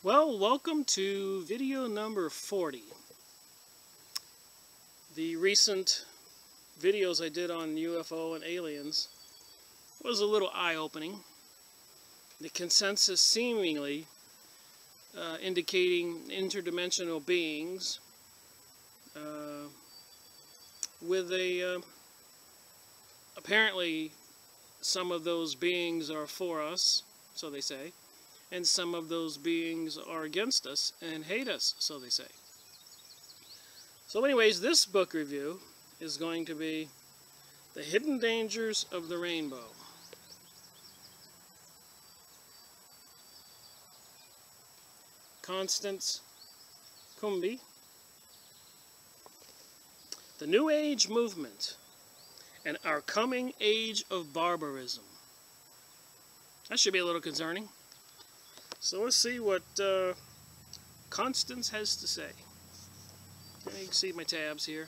Well, welcome to video number 40. The recent videos I did on UFO and aliens was a little eye-opening. The consensus seemingly indicating interdimensional beings with apparently some of those beings are for us, so they say, and some of those beings are against us and hate us, so they say. So anyways, this book review is going to be The Hidden Dangers of the Rainbow. Constance Cumbey. The New Age Movement and Our Coming Age of Barbarism. That should be a little concerning. So let's see what Constance has to say. You can see my tabs here.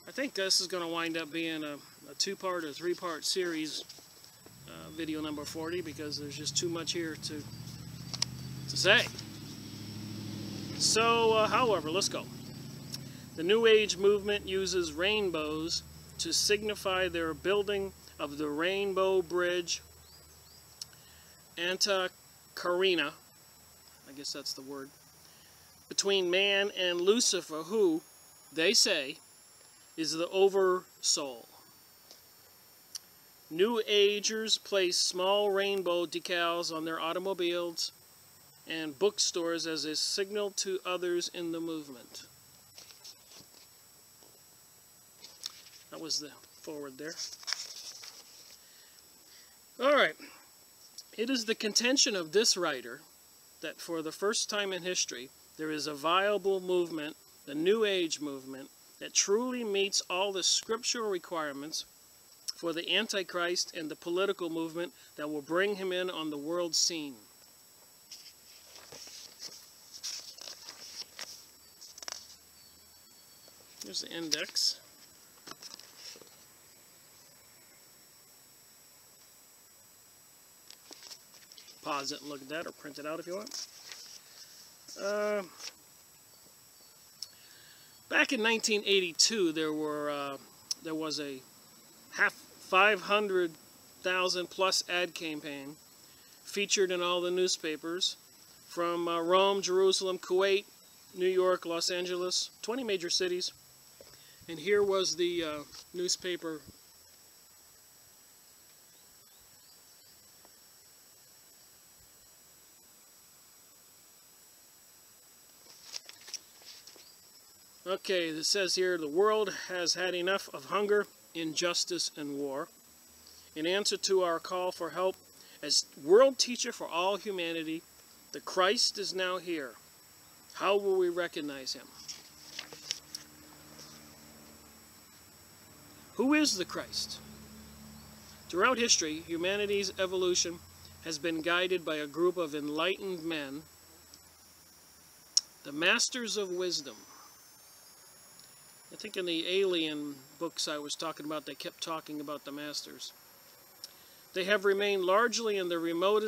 I think this is going to wind up being a two-part or three-part series, video number 40, because there's just too much here to say. So, however, let's go. The New Age movement uses rainbows to signify their building of the Rainbow Bridge Antakarina, I guess that's the word, between man and Lucifer, who, they say, is the oversoul. New Agers place small rainbow decals on their automobiles and bookstores as a signal to others in the movement. That was the forward there. All right. It is the contention of this writer that for the first time in history, there is a viable movement, the New Age movement, that truly meets all the scriptural requirements for the Antichrist and the political movement that will bring him in on the world scene. Here's the index. Pause it and look at that, or print it out if you want. Back in 1982, there was a 500,000 plus ad campaign featured in all the newspapers from Rome, Jerusalem, Kuwait, New York, Los Angeles, 20 major cities. And here was the newspaper. Okay, it says here, the world has had enough of hunger, injustice, and war. In answer to our call for help, as world teacher for all humanity, the Christ is now here. How will we recognize him? Who is the Christ? Throughout history, humanity's evolution has been guided by a group of enlightened men, the masters of wisdom. I think in the alien books I was talking about, they kept talking about the masters. They have remained largely in the remote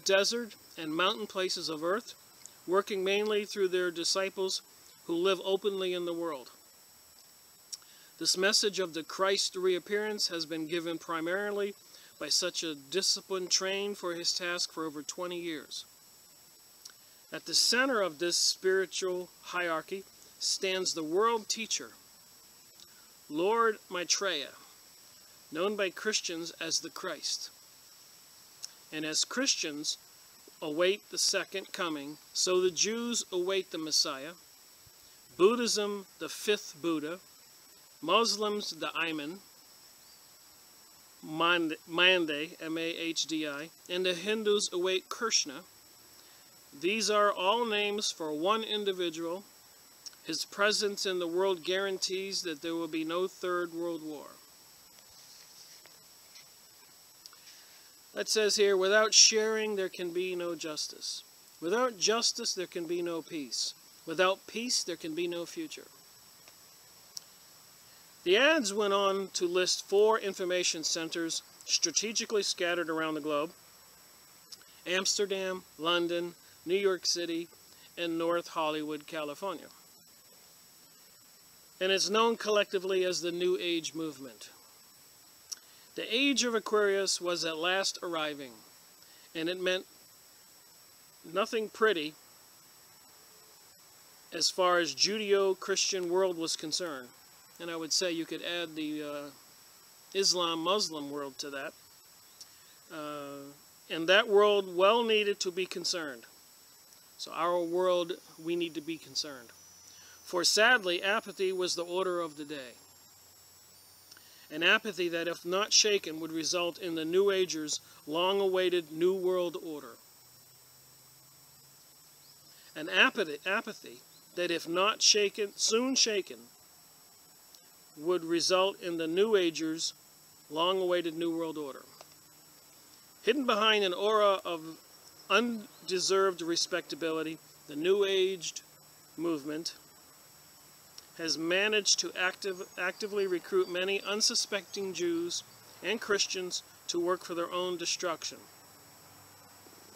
desert and mountain places of Earth, working mainly through their disciples who live openly in the world. This message of the Christ reappearance has been given primarily by such a discipline trained for his task for over 20 years. At the center of this spiritual hierarchy stands the world teacher, Lord Maitreya, known by Christians as the Christ. And as Christians await the second coming, so the Jews await the Messiah, Buddhism the fifth Buddha, Muslims the Imam, Mahdi, M-A-H-D-I, and the Hindus await Krishna. These are all names for one individual. His presence in the world guarantees that there will be no third world war. That says here, without sharing there can be no justice. Without justice there can be no peace. Without peace there can be no future. The ads went on to list 4 information centers strategically scattered around the globe. Amsterdam, London, New York City, and North Hollywood, California. And it's known collectively as the New Age movement. The age of Aquarius was at last arriving, and it meant nothing pretty as far as Judeo-Christian world was concerned. And I would say you could add the Islam-Muslim world to that. And that world well needed to be concerned. So our world, we need to be concerned. For sadly, apathy was the order of the day. An apathy that, if not shaken, would result in the New Agers' long-awaited New World Order. An apathy that, if not shaken, soon shaken, would result in the New Agers' long-awaited New World Order. Hidden behind an aura of undeserved respectability, the New Age movement has managed to actively recruit many unsuspecting Jews and Christians to work for their own destruction.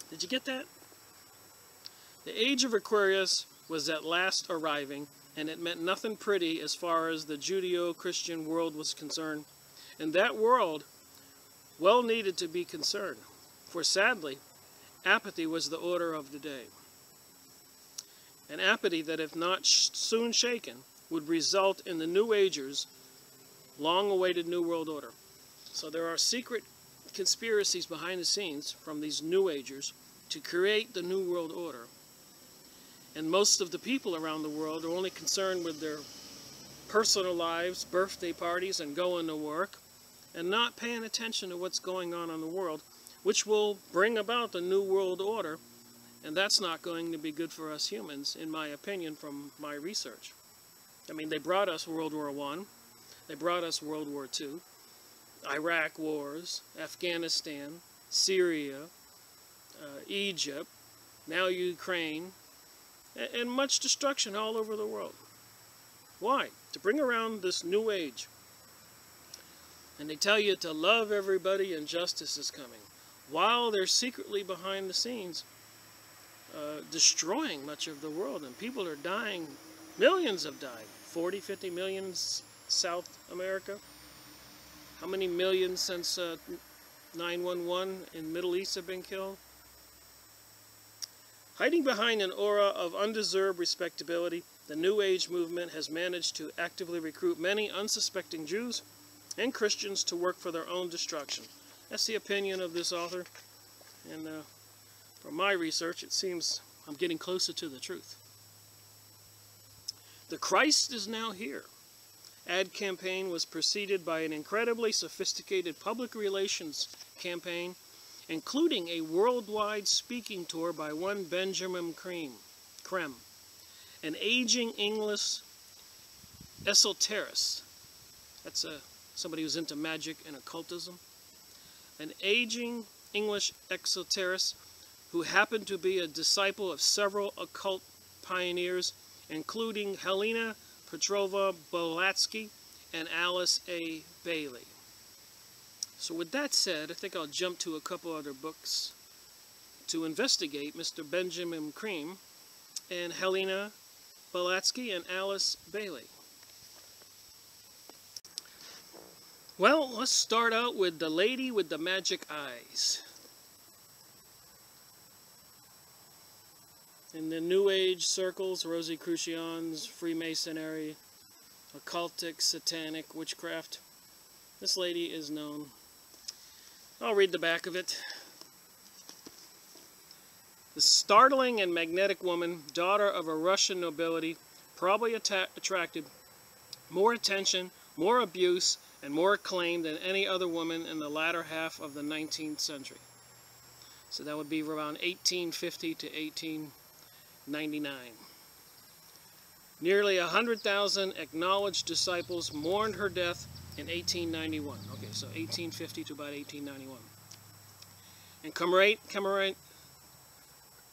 Did you get that? The age of Aquarius was at last arriving, and it meant nothing pretty as far as the Judeo-Christian world was concerned. And that world well needed to be concerned, for sadly, apathy was the order of the day. An apathy that, if not soon shaken, would result in the New Agers' long-awaited New World Order. So there are secret conspiracies behind the scenes from these New Agers to create the New World Order. And most of the people around the world are only concerned with their personal lives, birthday parties, and going to work, and not paying attention to what's going on in the world, which will bring about the New World Order, and that's not going to be good for us humans, in my opinion, from my research. I mean, they brought us World War I, they brought us World War II, Iraq wars, Afghanistan, Syria, Egypt, now Ukraine, and much destruction all over the world. Why? To bring around this new age. And they tell you to love everybody and justice is coming, while they're secretly behind the scenes destroying much of the world, and people are dying. Millions have died. 40, 50 million in South America. How many millions since 9/11 in the Middle East have been killed? Hiding behind an aura of undeserved respectability, the New Age movement has managed to actively recruit many unsuspecting Jews and Christians to work for their own destruction. That's the opinion of this author, and from my research, it seems I'm getting closer to the truth. The Christ is now here ad campaign was preceded by an incredibly sophisticated public relations campaign, including a worldwide speaking tour by one Benjamin Creme, an aging English esoterist. That's somebody who's into magic and occultism. An aging English esoterist who happened to be a disciple of several occult pioneers, including Helena Petrova Blavatsky and Alice A. Bailey. So with that said, I think I'll jump to a couple other books to investigate Mr. Benjamin Creme and Helena Blavatsky and Alice Bailey. Well, let's start out with the lady with the magic eyes. In the New Age circles, Rosicrucians, Freemasonry, occultic, satanic, witchcraft, this lady is known. I'll read the back of it. The startling and magnetic woman, daughter of a Russian nobility, probably attracted more attention, more abuse, and more acclaim than any other woman in the latter half of the 19th century. So that would be around 1850 to 1899. Nearly 100,000 acknowledged disciples mourned her death in 1891. Okay, so 1850 to about 1891. And commemorate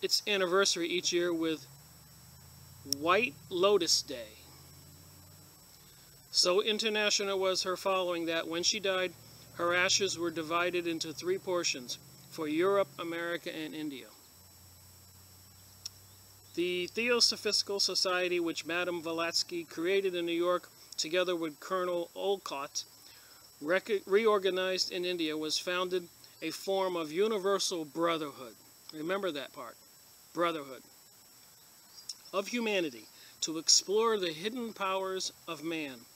its anniversary each year with White Lotus Day. So international was her following that when she died, her ashes were divided into 3 portions, for Europe, America, and India. The Theosophical Society, which Madame Blavatsky created in New York together with Colonel Olcott, reorganized in India, was founded a form of universal brotherhood. Remember that part. Brotherhood. Of humanity, to explore the hidden powers of man,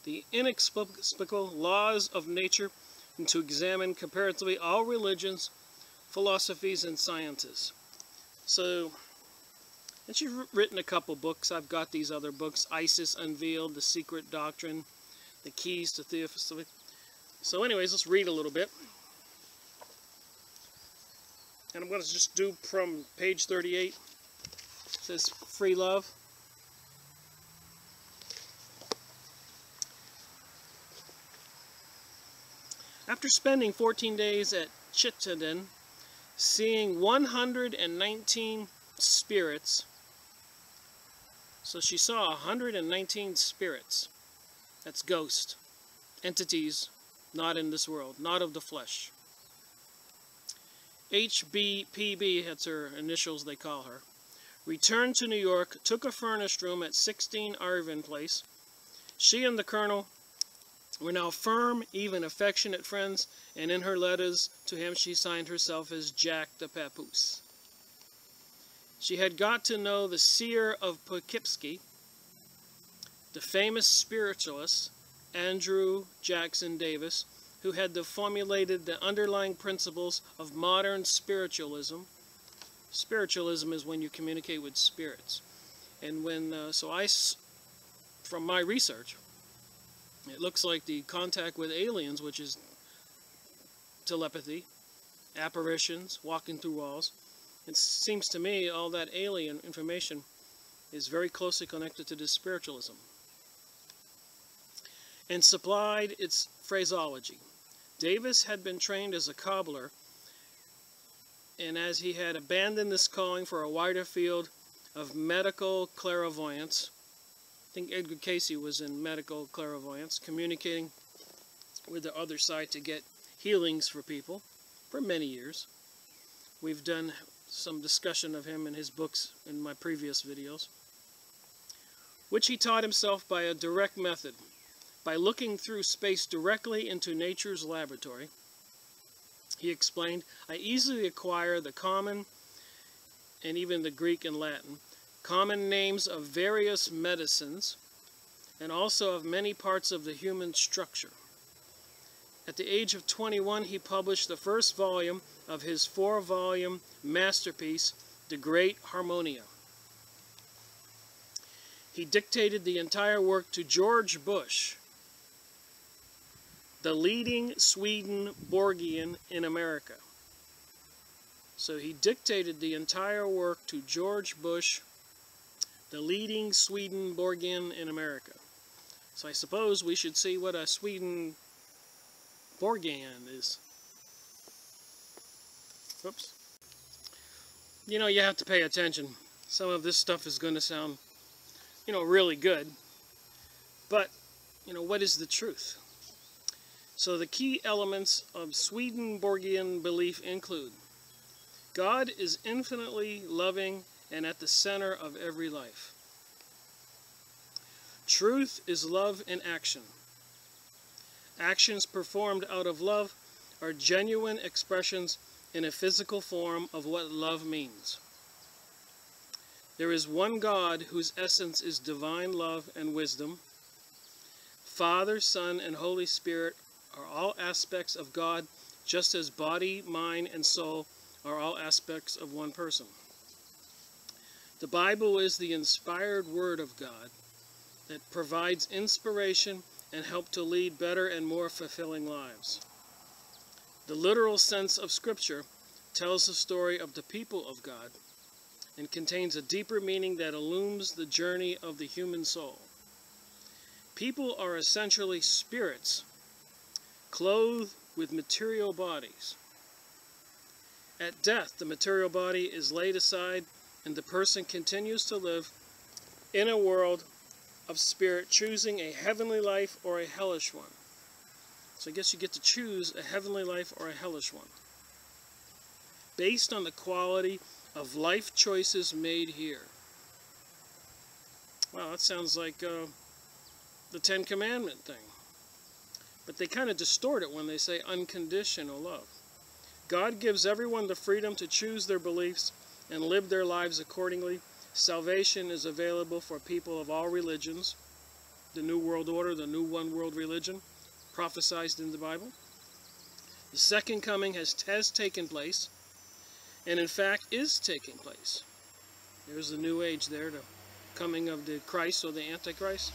the inexplicable laws of nature, and to examine comparatively all religions, philosophies, and sciences. So, and she's written a couple books. I've got these other books: ISIS Unveiled, The Secret Doctrine, The Keys to Theosophy. So anyways, let's read a little bit. And I'm going to just do from page 38. It says, free love. After spending 14 days at Chittenden, seeing 119 spirits, so she saw 119 spirits. That's ghost entities, not in this world, not of the flesh. HBPB, that's her initials they call her, returned to New York, took a furnished room at 16 Irvin Place. She and the Colonel were now firm, even affectionate friends, and in her letters to him she signed herself as Jack the Papoose. She had got to know the seer of Poughkeepsie, the famous spiritualist Andrew Jackson Davis, who had formulated the underlying principles of modern spiritualism. Spiritualism is when you communicate with spirits. And when, from my research, it looks like the contact with aliens, which is telepathy, apparitions, walking through walls, it seems to me all that alien information is very closely connected to this spiritualism, and supplied its phraseology. Davis had been trained as a cobbler, and as he had abandoned this calling for a wider field of medical clairvoyance, I think Edgar Casey was in medical clairvoyance, communicating with the other side to get healings for people for many years. We've done some discussion of him in his books in my previous videos, which he taught himself by a direct method, by looking through space directly into nature's laboratory. He explained, I easily acquire the common, and even the Greek and Latin, common names of various medicines, and also of many parts of the human structure. At the age of 21, he published the first volume of his 4-volume masterpiece, The Great Harmonia. He dictated the entire work to George Bush, the leading Swedenborgian in America. So he dictated the entire work to George Bush, the leading Swedenborgian in America. So I suppose we should see what a Swedenborgian is. Oops. You know, you have to pay attention. Some of this stuff is going to sound, really good. But, what is the truth? So the key elements of Swedenborgian belief include: God is infinitely loving and at the center of every life. Truth is love in action. Actions performed out of love are genuine expressions in a physical form of what love means. There is one God whose essence is divine love and wisdom. Father, Son, and Holy Spirit are all aspects of God, just as body, mind, and soul are all aspects of one person. The Bible is the inspired Word of God that provides inspiration and help to lead better and more fulfilling lives. The literal sense of Scripture tells the story of the people of God and contains a deeper meaning that illumines the journey of the human soul. People are essentially spirits, clothed with material bodies. At death, the material body is laid aside and the person continues to live in a world of spirit, choosing a heavenly life or a hellish one. So I guess you get to choose a heavenly life or a hellish one. based on the quality of life choices made here. Wow, that sounds like the Ten Commandment thing. But they kind of distort it when they say unconditional love. God gives everyone the freedom to choose their beliefs and live their lives accordingly. Salvation is available for people of all religions. The New World Order, the New One World Religion, prophesied in the Bible. The second coming has taken place, and in fact is taking place. There's the New Age there, the coming of the Christ or the Antichrist.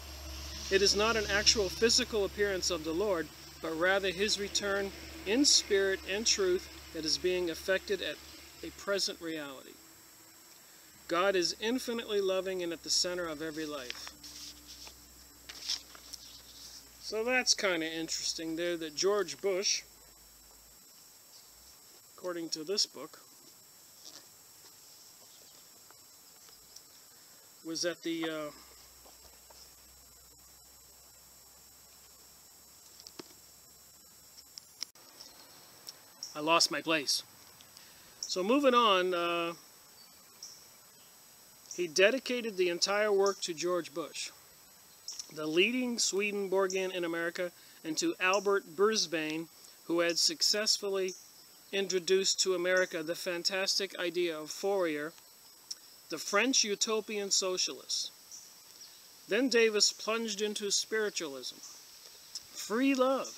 It is not an actual physical appearance of the Lord, but rather his return in spirit and truth that is being effected at a present reality. God is infinitely loving and at the center of every life. So that's kind of interesting there that George Bush, according to this book, was at the I lost my place. So moving on, he dedicated the entire work to George Bush, the leading Swedenborgian in America, and to Albert Brisbane, who had successfully introduced to America the fantastic idea of Fourier, the French utopian socialist. Then Davis plunged into spiritualism, free love,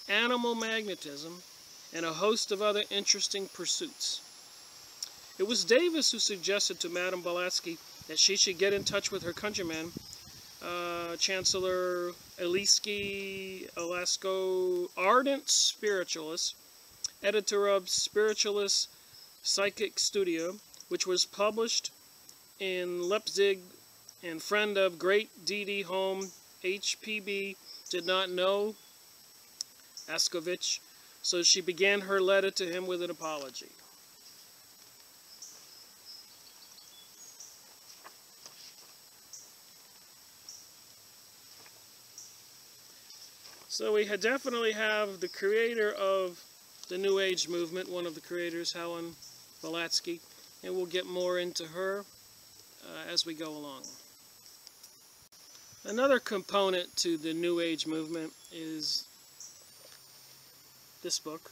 animal magnetism, and a host of other interesting pursuits. It was Davis who suggested to Madame Blavatsky that she should get in touch with her countryman, Chancellor Eliski Alasko, ardent spiritualist, editor of Spiritualist Psychic Studio, which was published in Leipzig, and friend of great D.D. Home. HPB did not know Askovich, so she began her letter to him with an apology. So we definitely have the creator of the New Age movement, one of the creators, Helen Blavatsky, and we'll get more into her as we go along. Another component to the New Age movement is this book,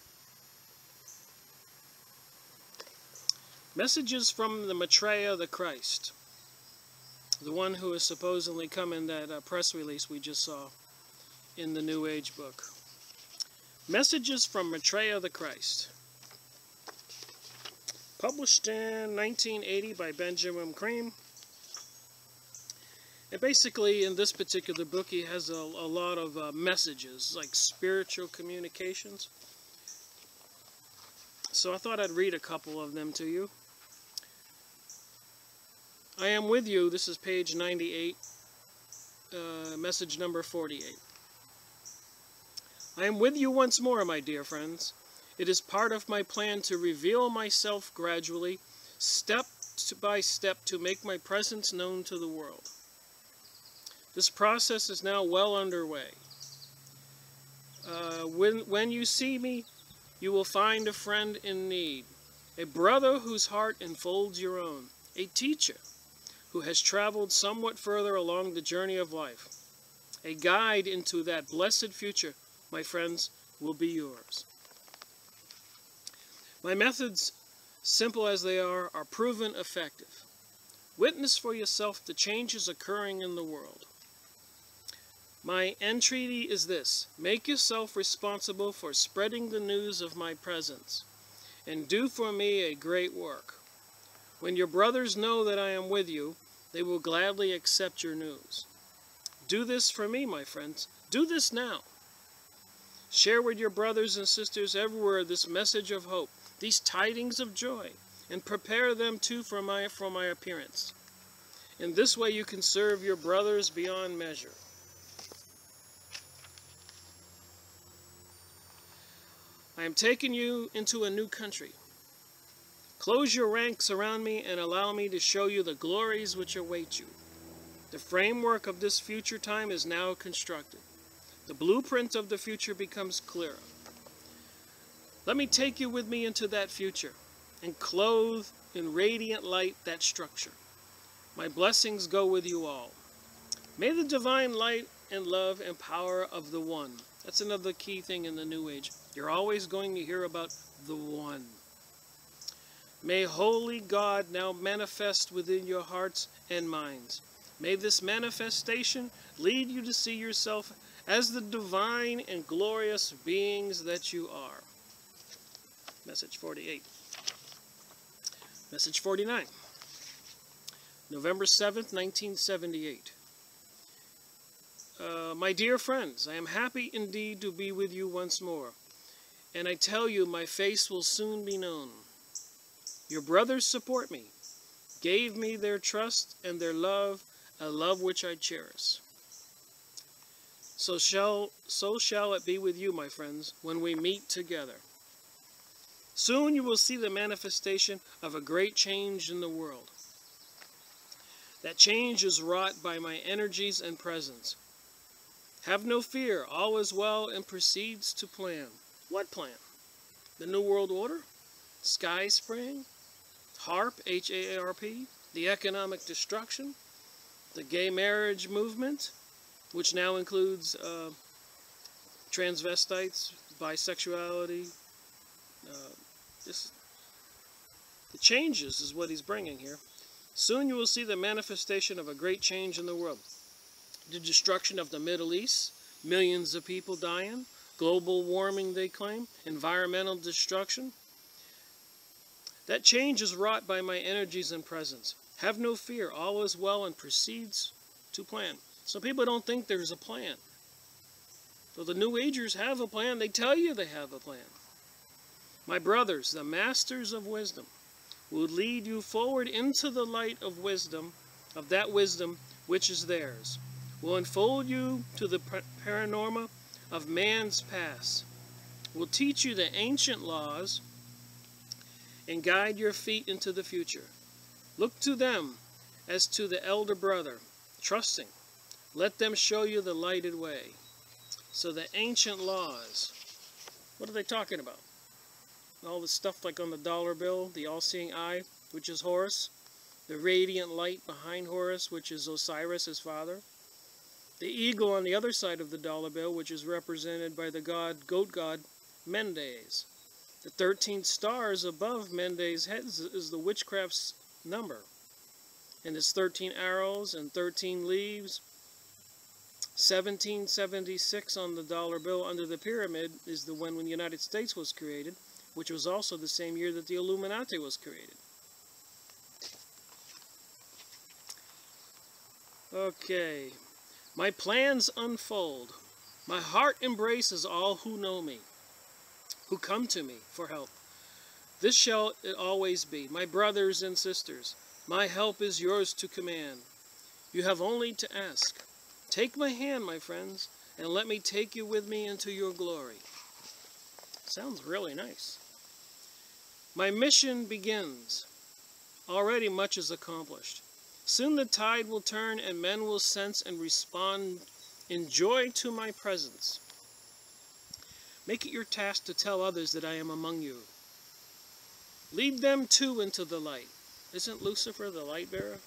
Messages from the Maitreya the Christ, the one who is supposedly come in that press release we just saw in the New Age book. Messages from Maitreya the Christ, published in 1980 by Benjamin Creme. And basically, in this particular book, he has a lot of messages, like spiritual communications. So I thought I'd read a couple of them to you. I am with you. This is page 98, message number 48. I am with you once more, my dear friends. It is part of my plan to reveal myself gradually, step by step, to make my presence known to the world. This process is now well underway. When you see me, you will find a friend in need, a brother whose heart enfolds your own, a teacher who has traveled somewhat further along the journey of life. A guide into that blessed future, my friends, will be yours. My methods, simple as they are proven effective. Witness for yourself the changes occurring in the world. My entreaty is this: make yourself responsible for spreading the news of my presence, and do for me a great work. When your brothers know that I am with you, they will gladly accept your news. Do this for me, my friends. Do this now. Share with your brothers and sisters everywhere this message of hope, these tidings of joy, and prepare them too for my appearance. In this way you can serve your brothers beyond measure. I am taking you into a new country. Close your ranks around me and allow me to show you the glories which await you. The framework of this future time is now constructed. The blueprint of the future becomes clearer. Let me take you with me into that future and clothe in radiant light that structure. My blessings go with you all. May the divine light and love and power of the One. That's another key thing in the New Age. You're always going to hear about the One. May holy God now manifest within your hearts and minds. May this manifestation lead you to see yourself as the divine and glorious beings that you are. Message 48. Message 49. November 7th, 1978. My dear friends, I am happy indeed to be with you once more, and I tell you my face will soon be known. Your brothers support me, gave me their trust and their love, a love which I cherish. So shall it be with you, my friends, when we meet together. Soon you will see the manifestation of a great change in the world. That change is wrought by my energies and presence. Have no fear, all is well, and proceeds to plan. What plan? The New World Order? Sky Spring? HARP, H-A-R-P? The economic destruction? The gay marriage movement, which now includes transvestites, bisexuality. The changes is what he's bringing here. Soon you will see the manifestation of a great change in the world. The destruction of the Middle East, millions of people dying, global warming they claim, environmental destruction. That change is wrought by my energies and presence. Have no fear, all is well, and proceeds to plan. Some people don't think there's a plan. So the New Agers have a plan. They tell you they have a plan. My brothers, the masters of wisdom, will lead you forward into the light of wisdom, of that wisdom which is theirs, will unfold you to the panorama of man's past, will teach you the ancient laws, and guide your feet into the future. Look to them as to the elder brother, trusting. Let them show you the lighted way. So the ancient laws, what are they talking about? All the stuff like on the dollar bill, the all-seeing eye, which is Horus, the radiant light behind Horus, which is Osiris, his father, the eagle on the other side of the dollar bill, which is represented by the goat god, Mendes. The 13 stars above Mendes' head is the witchcraft's number. And it's 13 arrows and 13 leaves. 1776 on the dollar bill under the pyramid is the one when the United States was created, which was also the same year that the Illuminati was created. Okay. My plans unfold. My heart embraces all who know me, who come to me for help. This shall it always be. My brothers and sisters, my help is yours to command. You have only to ask. Take my hand, my friends, and let me take you with me into your glory. Sounds really nice. My mission begins. Already much is accomplished. Soon the tide will turn and men will sense and respond in joy to my presence. Make it your task to tell others that I am among you. Lead them too into the light. Isn't Lucifer the light bearer?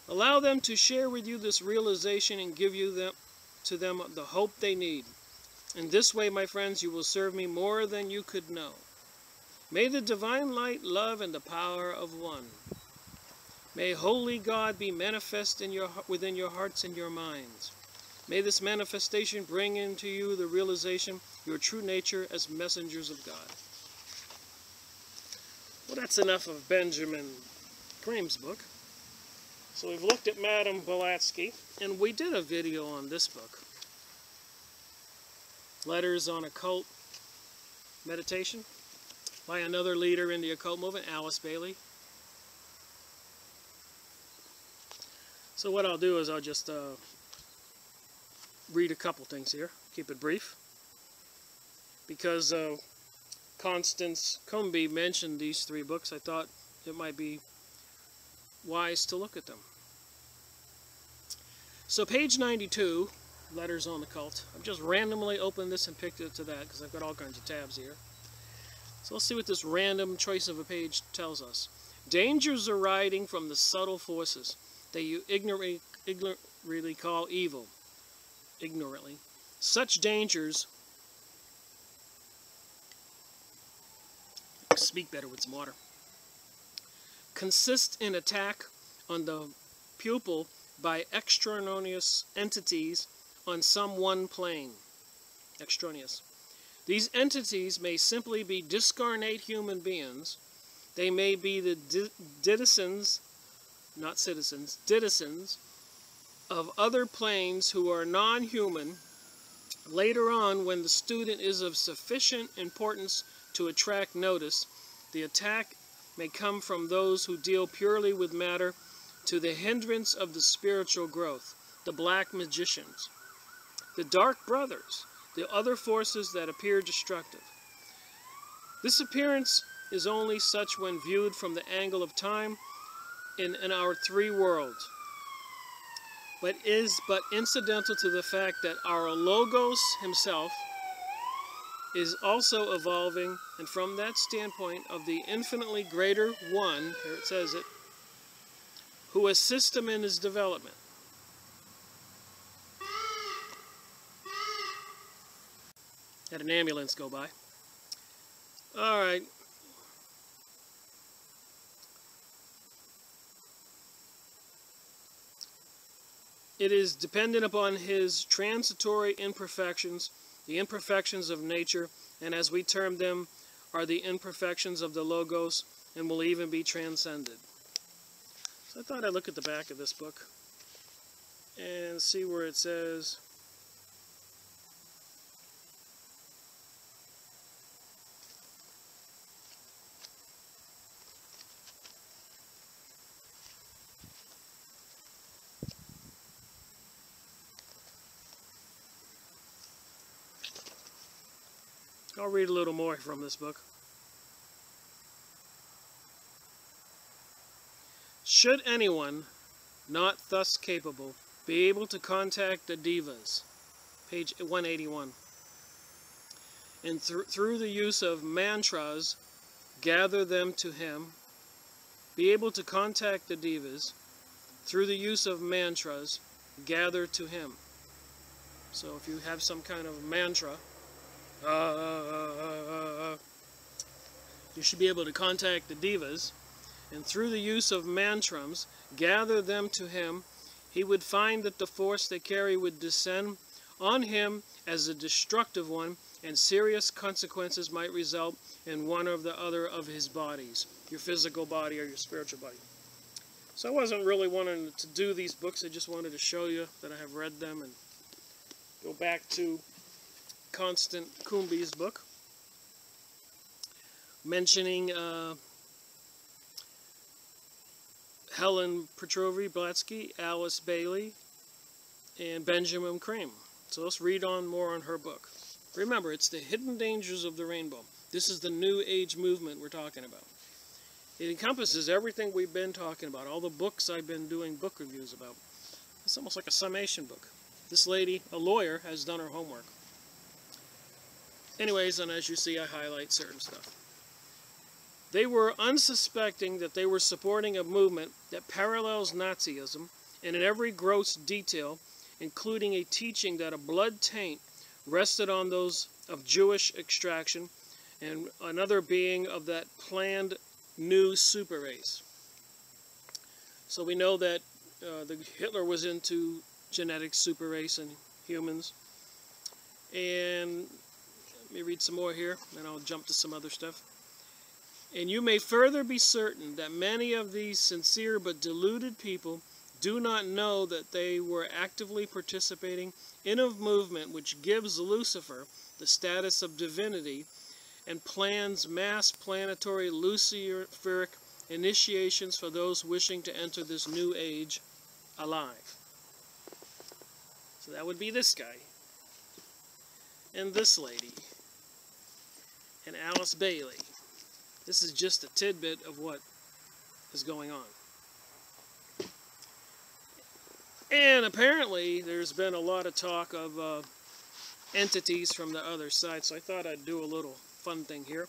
Allow them to share with you this realization and give to them the hope they need. In this way, my friends, you will serve me more than you could know. May the divine light, love, and the power of one. May holy God be manifest within your hearts and your minds. May this manifestation bring into you the realization your true nature as messengers of God. Well, that's enough of Benjamin Graham's book. So we've looked at Madame Blavatsky, and we did a video on this book. Letters on Occult Meditation by another leader in the occult movement, Alice Bailey. So what I'll do is I'll just read a couple things here, keep it brief. Because Constance Cumbey mentioned these 3 books, I thought it might be wise to look at them. So page 92 letters on the cult. I've just randomly opened this and picked it to that because I've got all kinds of tabs here. So let's see what this random choice of a page tells us. Dangers arising from the subtle forces that you ignorantly call evil. Ignorantly. Such dangers, speak better with some water, consist in attack on the pupil by extraneous entities on some one plane. Extraneous. These entities may simply be discarnate human beings. They may be the citizens, not citizens, citizens of other planes who are non-human. Later on, when the student is of sufficient importance to attract notice, the attack may come from those who deal purely with matter to the hindrance of the spiritual growth, the black magicians, the dark brothers, the other forces that appear destructive. This appearance is only such when viewed from the angle of time in our three worlds, but is but incidental to the fact that our Logos himself is also evolving, and from that standpoint of the infinitely greater one, here it says it, who assists him in his development. Had an ambulance go by. All right. It is dependent upon his transitory imperfections, the imperfections of nature, and as we term them, are the imperfections of the Logos, and will even be transcended. So I thought I'd look at the back of this book and see where it says, I'll read a little more from this book. Should anyone not thus capable be able to contact the devas, page 181, and through the use of mantras gather them to him, be able to contact the devas through the use of mantras gather to him. So if you have some kind of mantra, you should be able to contact the devas, and through the use of mantras gather them to him. He would find that the force they carry would descend on him as a destructive one, and serious consequences might result in one or the other of his bodies, your physical body or your spiritual body. So I wasn't really wanting to do these books. I just wanted to show you that I have read them and go back to Constance Cumbey's book, mentioning Helen Petrovsky, Alice Bailey, and Benjamin Crane. So let's read on more on her book. Remember, it's the hidden dangers of the rainbow. This is the New Age movement we're talking about. It encompasses everything we've been talking about, all the books I've been doing book reviews about. It's almost like a summation book. This lady, a lawyer, has done her homework. Anyways, and as you see, I highlight certain stuff. They were unsuspecting that they were supporting a movement that parallels Nazism, and in every gross detail, including a teaching that a blood taint rested on those of Jewish extraction, and another being of that planned new super race. So we know that Hitler was into genetic super race and humans. And let me read some more here, and I'll jump to some other stuff. And you may further be certain that many of these sincere but deluded people do not know that they were actively participating in a movement which gives Lucifer the status of divinity and plans mass planetary Luciferic initiations for those wishing to enter this new age alive. So that would be this guy, and this lady, and Alice Bailey. This is just a tidbit of what is going on. And apparently there's been a lot of talk of entities from the other side, so I thought I'd do a little fun thing here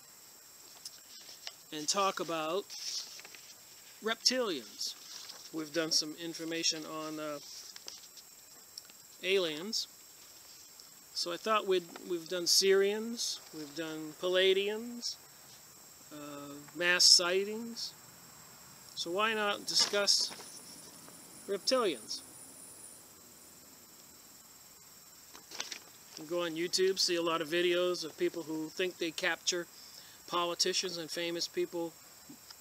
and talk about reptilians. We've done some information on aliens. So I thought we've done Syrians, we've done Palladians, mass sightings. So why not discuss reptilians? You can go on YouTube, see a lot of videos of people who think they capture politicians and famous people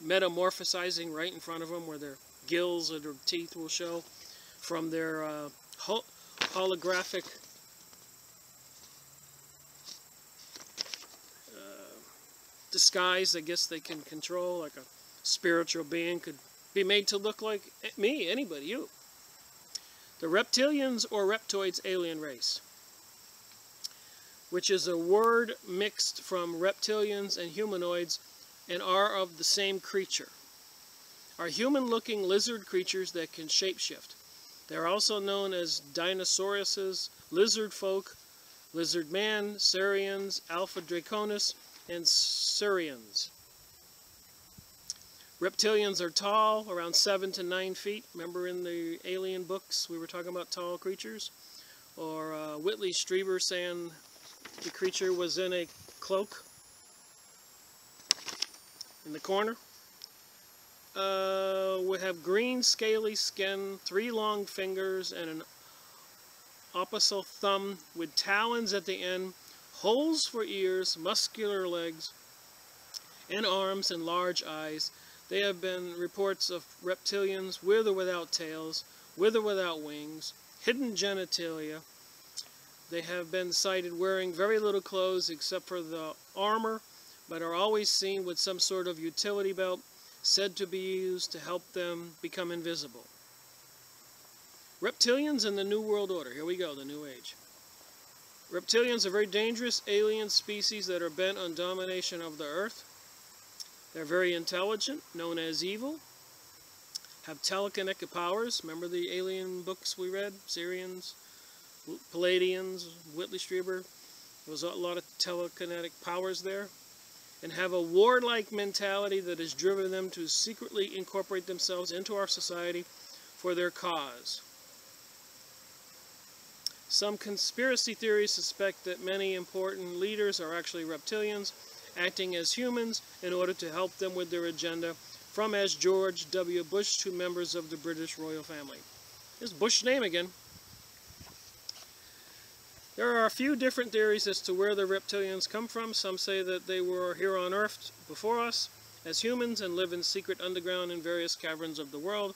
metamorphosizing right in front of them, where their gills or their teeth will show from their holographic disguise. I guess they can control, like a spiritual being could be made to look like me, anybody, you. The reptilians or reptoids alien race, which is a word mixed from reptilians and humanoids and are of the same creature, are human-looking lizard creatures that can shapeshift. They are also known as dinosauruses, lizard folk, lizard man, saurians, alpha draconis, and saurians. Reptilians are tall, around 7 to 9 feet. Remember in the alien books we were talking about tall creatures? Or Whitley Strieber saying the creature was in a cloak in the corner. Would have green scaly skin, 3 long fingers, and an opposite thumb with talons at the end, holes for ears, muscular legs, and arms, and large eyes. There have been reports of reptilians with or without tails, with or without wings, hidden genitalia. They have been sighted wearing very little clothes except for the armor, but are always seen with some sort of utility belt, said to be used to help them become invisible. Reptilians in the New World Order. Here we go, the New Age. Reptilians are very dangerous alien species that are bent on domination of the Earth. They're very intelligent, known as evil, have telekinetic powers. Remember the alien books we read? Syrians, Palladians, Whitley Strieber. There was a lot of telekinetic powers there. And have a warlike mentality that has driven them to secretly incorporate themselves into our society for their cause. Some conspiracy theories suspect that many important leaders are actually reptilians, acting as humans in order to help them with their agenda, from as George W. Bush to members of the British royal family. There's Bush's name again. There are a few different theories as to where the reptilians come from. Some say that they were here on Earth before us as humans and live in secret underground in various caverns of the world,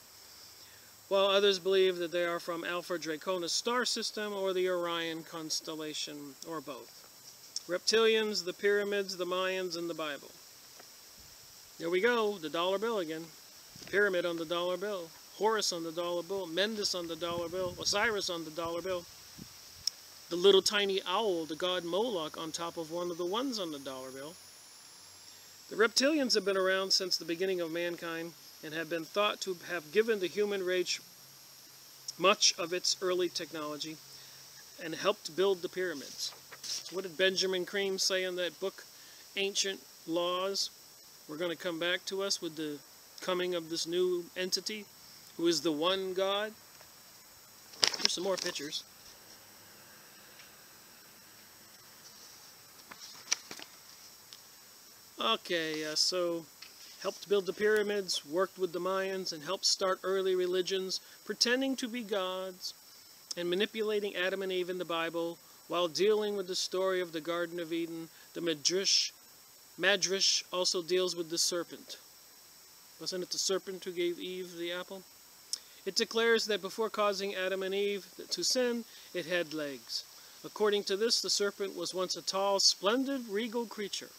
while others believe that they are from Alpha Draconis star system or the Orion constellation, or both. Reptilians, the pyramids, the Mayans, and the Bible. There we go, the dollar bill again. The pyramid on the dollar bill. Horus on the dollar bill. Mendes on the dollar bill. Osiris on the dollar bill. The little tiny owl, the god Moloch, on top of one of the ones on the dollar bill. The reptilians have been around since the beginning of mankind and have been thought to have given the human race much of its early technology and helped build the pyramids. What did Benjamin Cream say in that book, Ancient Laws? We're going to come back to us with the coming of this new entity, who is the one God. Here's some more pictures. Okay, so helped build the pyramids, worked with the Mayans, and helped start early religions, pretending to be gods, and manipulating Adam and Eve in the Bible, while dealing with the story of the Garden of Eden. The Madrash also deals with the serpent. Wasn't it the serpent who gave Eve the apple? It declares that before causing Adam and Eve to sin, it had legs. According to this, the serpent was once a tall, splendid, regal creature.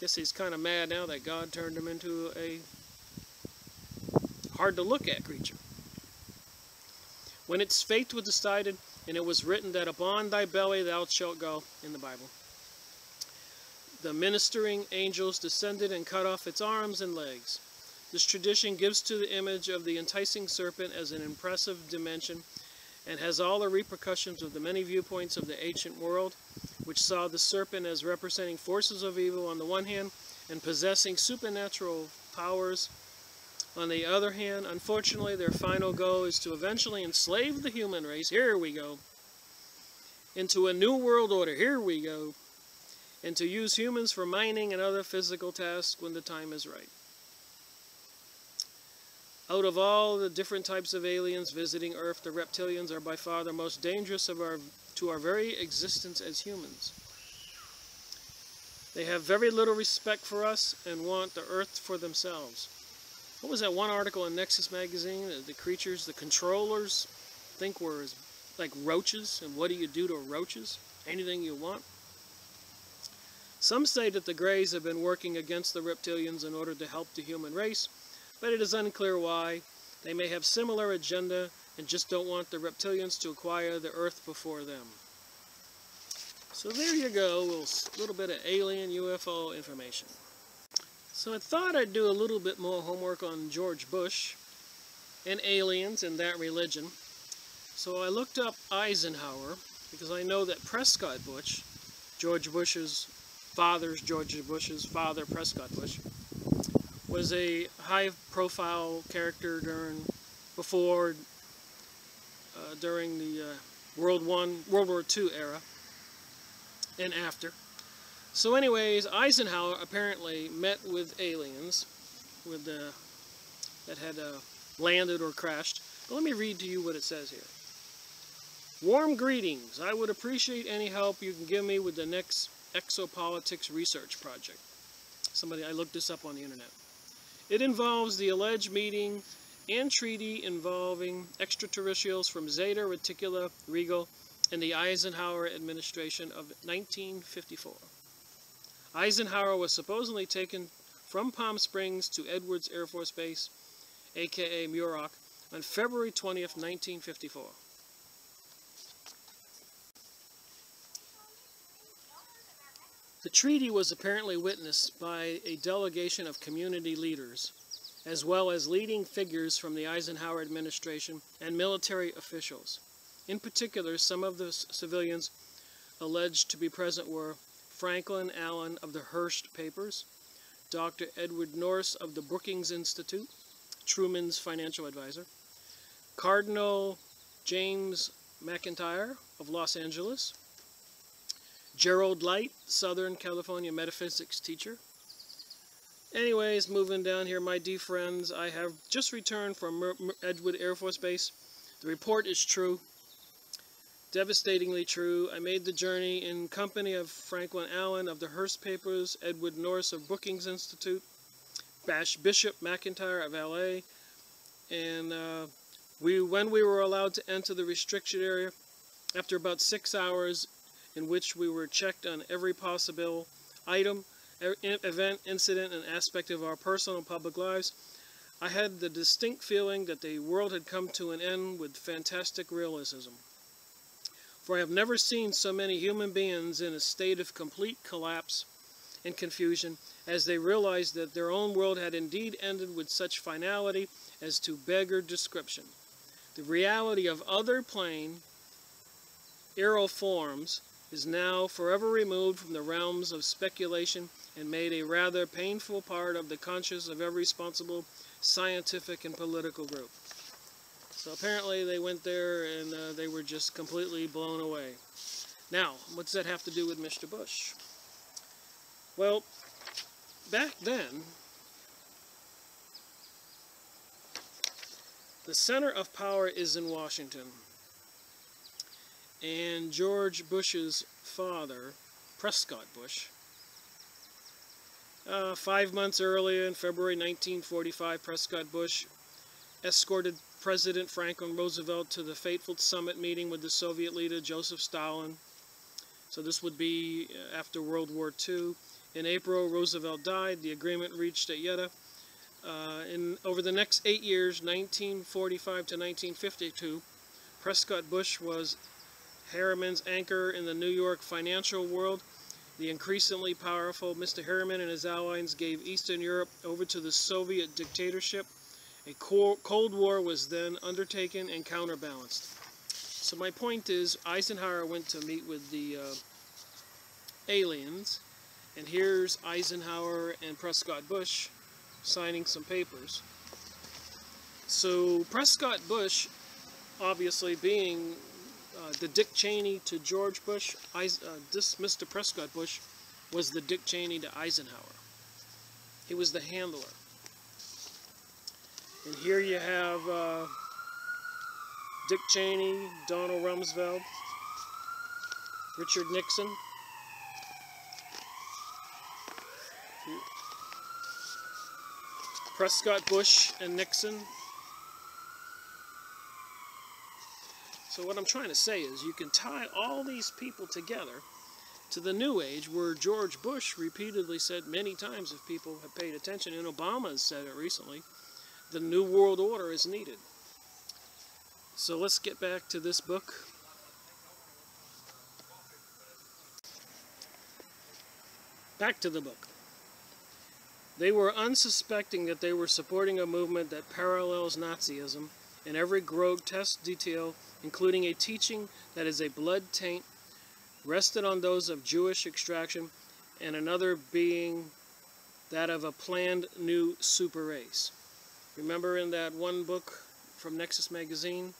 Guess he's kind of mad now that God turned him into a hard-to-look-at creature. When its fate was decided, and it was written that upon thy belly thou shalt go, in the Bible, the ministering angels descended and cut off its arms and legs. This tradition gives to the image of the enticing serpent as an impressive dimension and has all the repercussions of the many viewpoints of the ancient world, which saw the serpent as representing forces of evil on the one hand and possessing supernatural powers on the other hand. Unfortunately, their final goal is to eventually enslave the human race, here we go, into a new world order, here we go, and to use humans for mining and other physical tasks when the time is right. Out of all the different types of aliens visiting Earth, the reptilians are by far the most dangerous to our very existence as humans. They have very little respect for us and want the Earth for themselves. What was that one article in Nexus magazine? The creatures, the controllers, think we're like roaches, and what do you do to roaches? Anything you want. Some say that the Greys have been working against the reptilians in order to help the human race, but it is unclear why. They may have similar agenda and just don't want the reptilians to acquire the Earth before them. So there you go, a little bit of alien UFO information. So I thought I'd do a little bit more homework on George Bush and aliens and that religion. So I looked up Eisenhower, because I know that Prescott Bush, George Bush's father, Prescott Bush, was a high-profile character during the World War II era and after. So anyways, Eisenhower apparently met with aliens that had landed or crashed. But let me read to you what it says here. Warm greetings. I would appreciate any help you can give me with the next exopolitics research project. I looked this up on the internet. It involves the alleged meeting and treaty involving extraterrestrials from Zeta Reticuli Regal in the Eisenhower administration of 1954. Eisenhower was supposedly taken from Palm Springs to Edwards Air Force Base, aka Muroc, on February 20th, 1954. The treaty was apparently witnessed by a delegation of community leaders, as well as leading figures from the Eisenhower administration and military officials. In particular, some of the civilians alleged to be present were Franklin Allen of the Hearst Papers, Dr. Edward Norris of the Brookings Institute, Truman's financial advisor, Cardinal James McIntyre of Los Angeles, Gerald Light, Southern California metaphysics teacher. Anyways, moving down here, my dear friends, I have just returned from Edward Air Force Base. The report is true, devastatingly true. I made the journey in company of Franklin Allen of the Hearst Papers, Edward Norris of Brookings Institute, Bishop McIntyre of LA, and when we were allowed to enter the restriction area, after about 6 hours, in which we were checked on every possible item, event, incident, and aspect of our personal and public lives, I had the distinct feeling that the world had come to an end with fantastic realism. For I have never seen so many human beings in a state of complete collapse and confusion as they realized that their own world had indeed ended with such finality as to beggar description. The reality of other plane, aeroforms, is now forever removed from the realms of speculation and made a rather painful part of the conscience of every responsible scientific and political group. So apparently they went there and they were just completely blown away. Now, what does that have to do with Mr. Bush? Well, back then, the center of power is in Washington. And George Bush's father, Prescott Bush, 5 months earlier, in February 1945, Prescott Bush escorted President Franklin Roosevelt to the fateful summit meeting with the Soviet leader Joseph Stalin. So this would be after World War II. In April, Roosevelt died. The agreement reached at Yalta. Over the next 8 years, 1945 to 1952, Prescott Bush was Harriman's anchor in the New York financial world. The increasingly powerful Mr. Harriman and his allies gave Eastern Europe over to the Soviet dictatorship. A Cold War was then undertaken and counterbalanced. So my point is, Eisenhower went to meet with the aliens, and here's Eisenhower and Prescott Bush signing some papers. So Prescott Bush, obviously being the Dick Cheney to George Bush, this Mr. Prescott Bush was the Dick Cheney to Eisenhower. He was the handler. And here you have Dick Cheney, Donald Rumsfeld, Richard Nixon. Prescott Bush and Nixon. So what I'm trying to say is you can tie all these people together to the New Age, where George Bush repeatedly said many times, if people have paid attention, and Obama has said it recently, the New World Order is needed. So let's get back to this book. Back to the book. They were unsuspecting that they were supporting a movement that parallels Nazism in every grotesque detail, including a teaching that is a blood taint rested on those of Jewish extraction, and another being that of a planned new super race. Remember in that one book from Nexus magazine,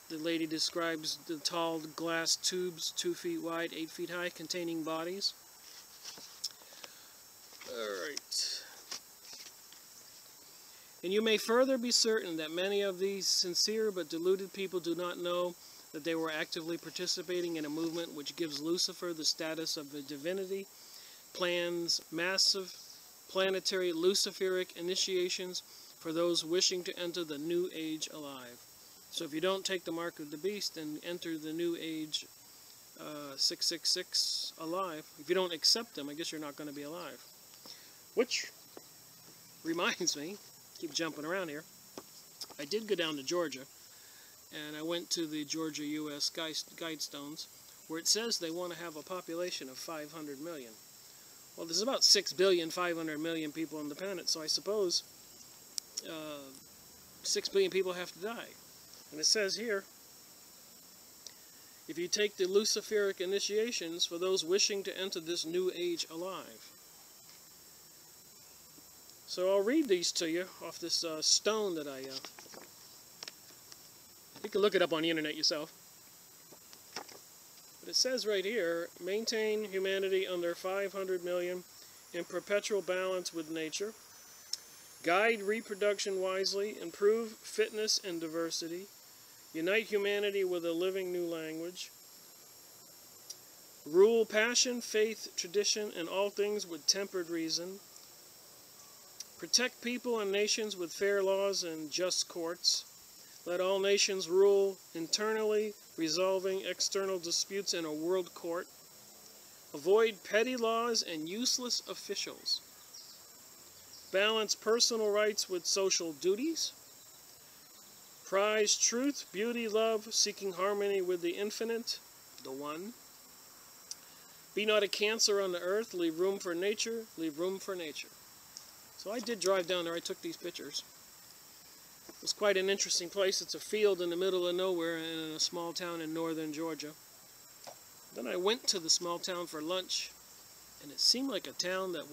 the lady describes the tall glass tubes 2 feet wide, 8 feet high, containing bodies. Alright. And you may further be certain that many of these sincere but deluded people do not know that they were actively participating in a movement which gives Lucifer the status of a divinity, plans massive planetary Luciferic initiations for those wishing to enter the New Age alive. So if you don't take the mark of the beast and enter the New Age 666 alive, if you don't accept them, I guess you're not going to be alive. Which reminds me, keep jumping around here, I did go down to Georgia, and I went to the Georgia U.S. Guidestones, where it says they want to have a population of 500 million. Well, there's about 6,500,000,000 people on the planet, so I suppose 6 billion people have to die. And it says here, if you take the Luciferic initiations for those wishing to enter this New Age alive. So I'll read these to you off this stone that I... you can look it up on the internet yourself. But it says right here, maintain humanity under 500 million in perpetual balance with nature. Guide reproduction wisely. Improve fitness and diversity. Unite humanity with a living new language. Rule passion, faith, tradition, and all things with tempered reason. Protect people and nations with fair laws and just courts. Let all nations rule internally, resolving external disputes in a world court. Avoid petty laws and useless officials. Balance personal rights with social duties. Prize truth, beauty, love, seeking harmony with the infinite, the one. Be not a cancer on the earth, leave room for nature, leave room for nature. So I did drive down there, I took these pictures. It was quite an interesting place. It's a field in the middle of nowhere in a small town in northern Georgia. Then I went to the small town for lunch, and it seemed like a town that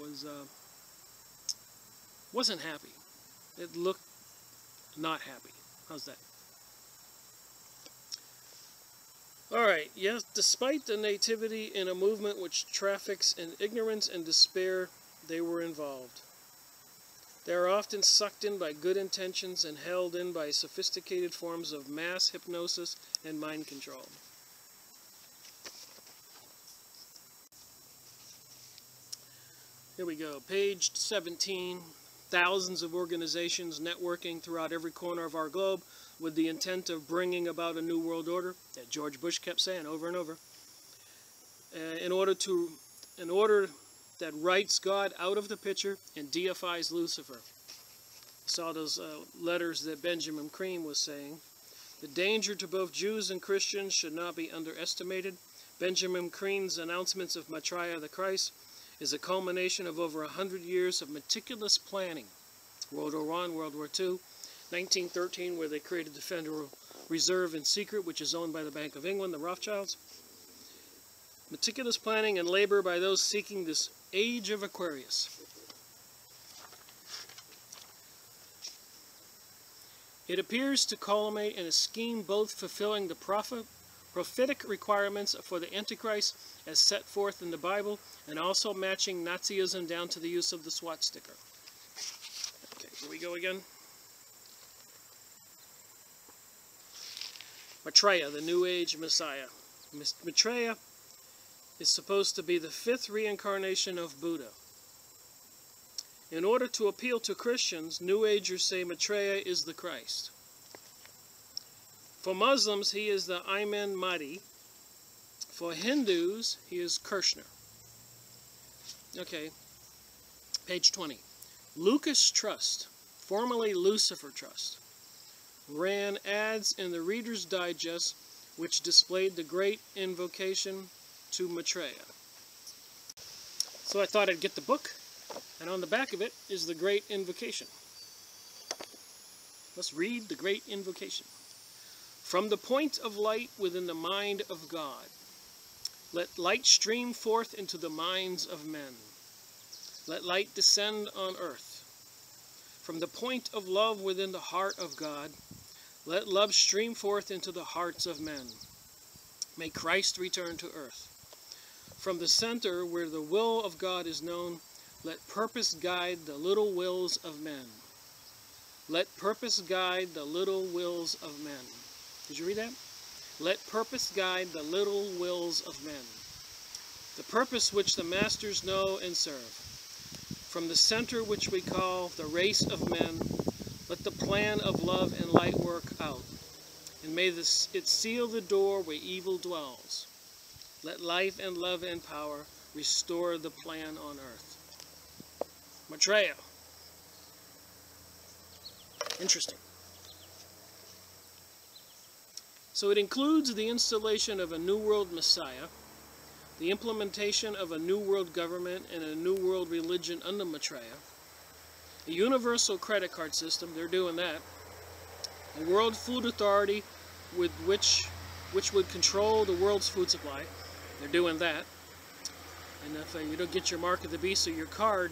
wasn't happy. It looked not happy. How's that? Alright, yes, despite the nativity in a movement which traffics in ignorance and despair, they were involved. They are often sucked in by good intentions and held in by sophisticated forms of mass hypnosis and mind control. Here we go, page 17. Thousands of organizations networking throughout every corner of our globe with the intent of bringing about a new world order that George Bush kept saying over and over. In order that writes God out of the picture and deifies Lucifer. I saw those letters that Benjamin Cream was saying. The danger to both Jews and Christians should not be underestimated. Benjamin Creen's announcements of Maitreya the Christ is a culmination of over 100 years of meticulous planning. World War I, World War II, 1913, where they created the Federal Reserve in secret, which is owned by the Bank of England, the Rothschilds. Meticulous planning and labor by those seeking this age of Aquarius. It appears to culminate in a scheme both fulfilling the prophetic requirements for the Antichrist as set forth in the Bible and also matching Nazism down to the use of the SWAT sticker. Okay, here we go again. Maitreya, the New Age Messiah. Maitreya is supposed to be the 5th reincarnation of Buddha. In order to appeal to Christians, New Agers say Maitreya is the Christ. For Muslims, he is the Imam Mahdi. For Hindus, he is Krishna. Okay, page 20. Lucas Trust, formerly Lucifer Trust, ran ads in the Reader's Digest which displayed the great invocation to Maitreya. So I thought I'd get the book, and on the back of it is the great invocation. Let's read the great invocation. From the point of light within the mind of God, let light stream forth into the minds of men. Let light descend on earth. From the point of love within the heart of God, let love stream forth into the hearts of men. May Christ return to earth. From the center where the will of God is known, let purpose guide the little wills of men. Let purpose guide the little wills of men. Did you read that? Let purpose guide the little wills of men. The purpose which the masters know and serve. From the center which we call the race of men, let the plan of love and light work out. And may it seal the door where evil dwells. Let life and love and power restore the plan on earth. Maitreya. Interesting. So it includes the installation of a New World Messiah, the implementation of a New World government and a New World religion under Maitreya, a universal credit card system, they're doing that, a World Food Authority with which would control the world's food supply, they're doing that, and if you don't get your mark of the beast or your card,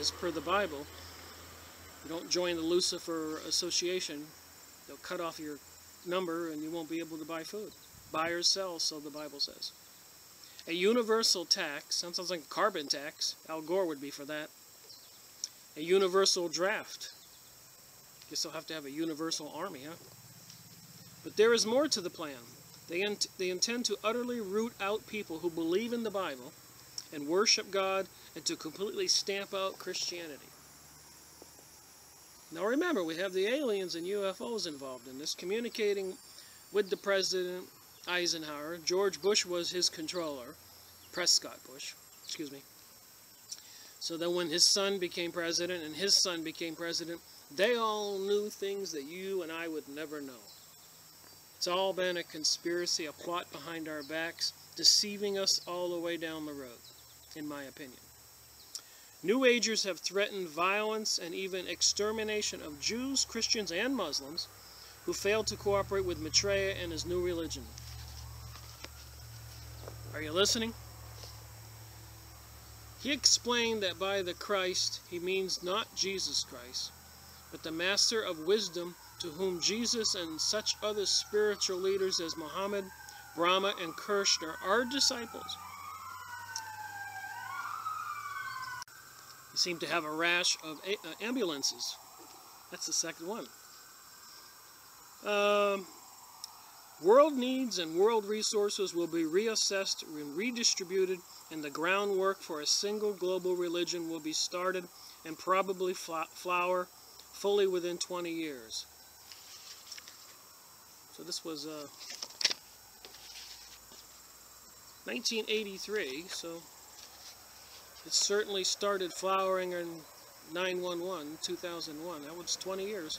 as per the Bible, you don't join the Lucifer Association, they'll cut off your number and you won't be able to buy food. Buy or sell, so the Bible says. A universal tax, sounds like a carbon tax, Al Gore would be for that. A universal draft. Guess they'll have to have a universal army, huh? But there is more to the plan. They intend to utterly root out people who believe in the Bible and worship God and to completely stamp out Christianity. Now remember, we have the aliens and UFOs involved in this, communicating with the President Eisenhower. George Bush was his controller, Prescott Bush, excuse me. So then when his son became president and his son became president, they all knew things that you and I would never know. It's all been a conspiracy, a plot behind our backs, deceiving us all the way down the road, in my opinion. New Agers have threatened violence and even extermination of Jews, Christians, and Muslims who failed to cooperate with Maitreya and his new religion. Are you listening? He explained that by the Christ, he means not Jesus Christ, but the Master of Wisdom, to whom Jesus and such other spiritual leaders as Muhammad, Brahma, and Krishna are disciples. He seemed to have a rash of ambulances. That's the second one. World needs and world resources will be reassessed and redistributed, and the groundwork for a single global religion will be started and probably flower fully within 20 years. So this was 1983, so it certainly started flowering in 9/11, 2001. That was 20 years.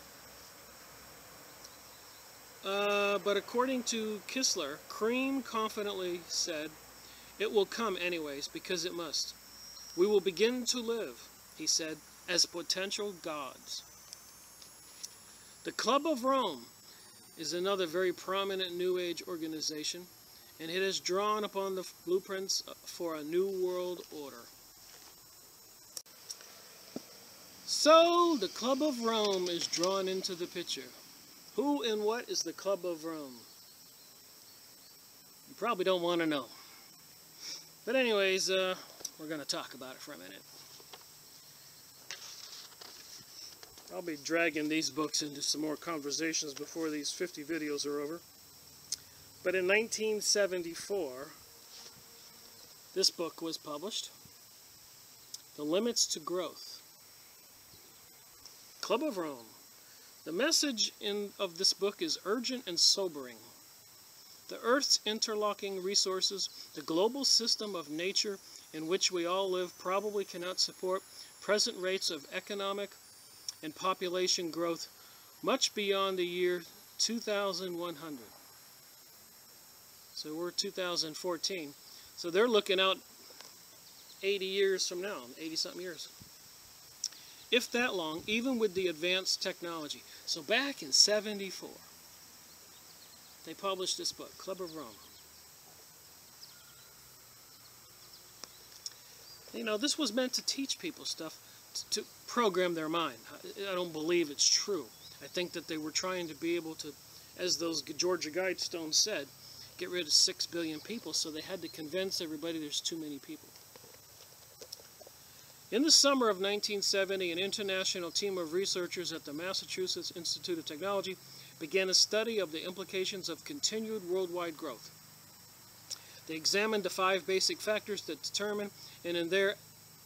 But according to Kistler, Cream confidently said, "It will come anyways, because it must. We will begin to live," he said, "as potential gods." The Club of Rome is another very prominent New Age organization, and it has drawn upon the blueprints for a new world order. So, the Club of Rome is drawn into the picture. Who and what is the Club of Rome? You probably don't want to know. But anyways, we're going to talk about it for a minute. I'll be dragging these books into some more conversations before these 50 videos are over. But in 1974, this book was published, The Limits to Growth. Club of Rome. The message of this book is urgent and sobering. The Earth's interlocking resources, the global system of nature in which we all live, probably cannot support present rates of economic and population growth much beyond the year 2100. So we're 2014. So they're looking out 80 years from now, 80-something years. If that long, even with the advanced technology. So back in 74, they published this book, Club of Rome. You know, this was meant to teach people stuff, to program their mind. I don't believe it's true. I think that they were trying to be able to, as those Georgia Guidestones said, get rid of 6 billion people, so they had to convince everybody there's too many people. In the summer of 1970, an international team of researchers at the Massachusetts Institute of Technology began a study of the implications of continued worldwide growth. They examined the 5 basic factors that determine and in their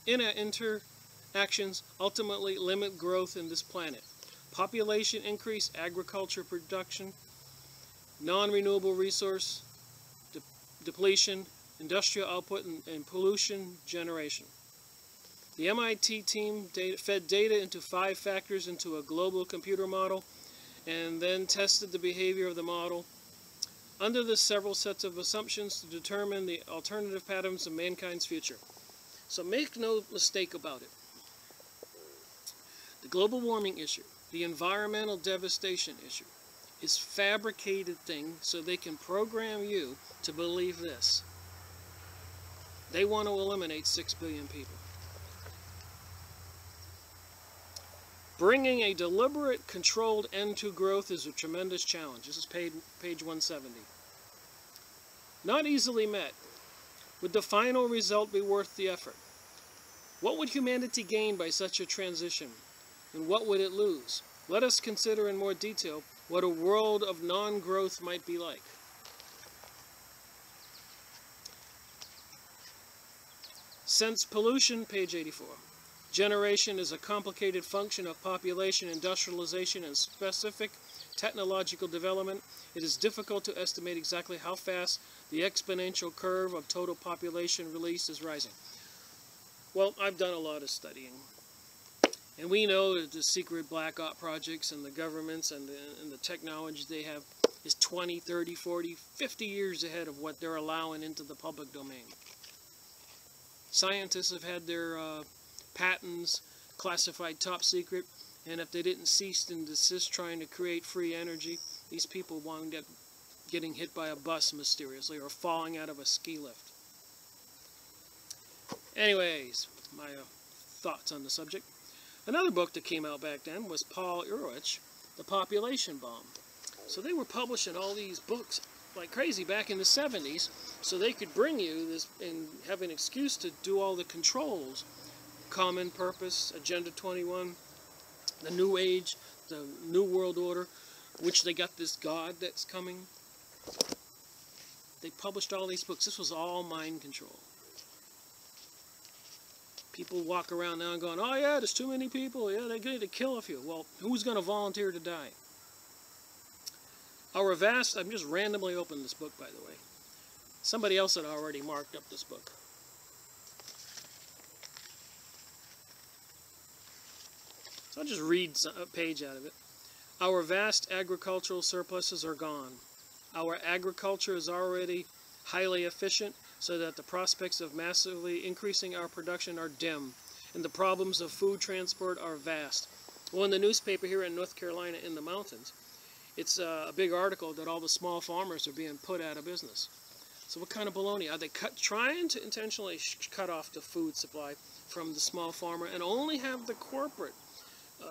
interactions ultimately limit growth in this planet. Population increase, agriculture production, non-renewable resource depletion, industrial output, and pollution generation. The MIT team fed data into 5 factors into a global computer model and then tested the behavior of the model under the several sets of assumptions to determine the alternative patterns of mankind's future. So make no mistake about it. The global warming issue, the environmental devastation issue, is fabricated thing so they can program you to believe this. They want to eliminate 6 billion people. Bringing a deliberate, controlled end to growth is a tremendous challenge. This is page 170. Not easily met. Would the final result be worth the effort? What would humanity gain by such a transition? And what would it lose? Let us consider in more detail what a world of non-growth might be like. Sense pollution, page 84. Generation is a complicated function of population, industrialization, and specific technological development. It is difficult to estimate exactly how fast the exponential curve of total population release is rising. Well, I've done a lot of studying. And we know that the secret black op projects and the governments and the technology they have is 20, 30, 40, 50 years ahead of what they're allowing into the public domain. Scientists have had their patents classified top secret, and if they didn't cease and desist trying to create free energy, these people wound up getting hit by a bus mysteriously or falling out of a ski lift. Anyways, my thoughts on the subject. Another book that came out back then was Paul Ehrlich, The Population Bomb. So they were publishing all these books like crazy back in the 70s so they could bring you this and have an excuse to do all the controls. Common Purpose, Agenda 21, the New Age, the New World Order, which they got this God that's coming. They published all these books. This was all mind control. People walk around now and going, oh yeah, there's too many people. Yeah, they're going to kill a few. Well, who's going to volunteer to die? Our vast, I'm just randomly opening this book, by the way. Somebody else had already marked up this book. So I'll just read a page out of it. Our vast agricultural surpluses are gone. Our agriculture is already highly efficient, so that the prospects of massively increasing our production are dim, and the problems of food transport are vast. Well, in the newspaper here in North Carolina in the mountains, it's a big article that all the small farmers are being put out of business. So what kind of baloney? Are they trying to intentionally cut off the food supply from the small farmer and only have the corporate